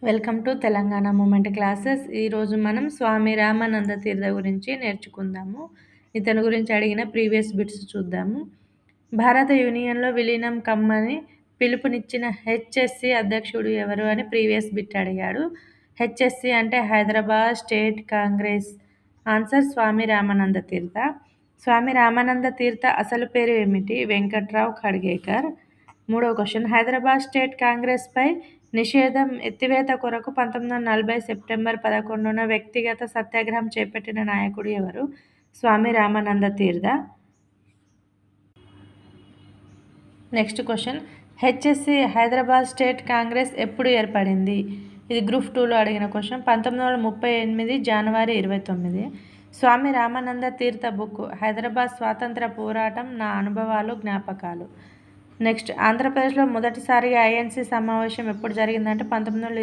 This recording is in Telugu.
Welcome to Telangana movement classes. ఈరోజు మనం స్వామి రామానంద తీర్థ గురించి నేర్చుకుందాము. ఇతని గురించి అడిగిన ప్రీవియస్ బిట్స్ చూద్దాము. భారత యూనియన్లో విలీనం కమ్మని పిలుపునిచ్చిన హెచ్ఎస్సి అధ్యక్షుడు ఎవరు అని ప్రీవియస్ బిట్ అడిగాడు. హెచ్ఎస్సి అంటే హైదరాబాద్ స్టేట్ కాంగ్రెస్. ఆన్సర్ స్వామి రామానంద తీర్థ. స్వామి రామానంద తీర్థ అసలు పేరు ఏమిటి? వెంకట్రావు ఖడ్గేకర్. మూడవ క్వశ్చన్, హైదరాబాద్ స్టేట్ కాంగ్రెస్పై నిషేధం ఎత్తివేత కొరకు 1940 సెప్టెంబర్ 11న వ్యక్తిగత సత్యాగ్రహం చేపట్టిన నాయకుడు ఎవరు? స్వామి రామానంద తీర్థ. Next question, HSC Hyderabad state Congress ఎప్పుడు ఏర్పడింది? ఇది గ్రూప్ 2లో అడిగిన క్వశ్చన్. 1938 జనవరి 29. స్వామి రామానంద తీర్థ బుక్ హైదరాబాద్ స్వాతంత్ర పోరాటం, నా అనుభవాలు జ్ఞాపకాలు. నెక్స్ట్, ఆంధ్రప్రదేశ్లో మొదటిసారిగా ఐఎన్సి సమావేశం ఎప్పుడు జరిగిందంటే 19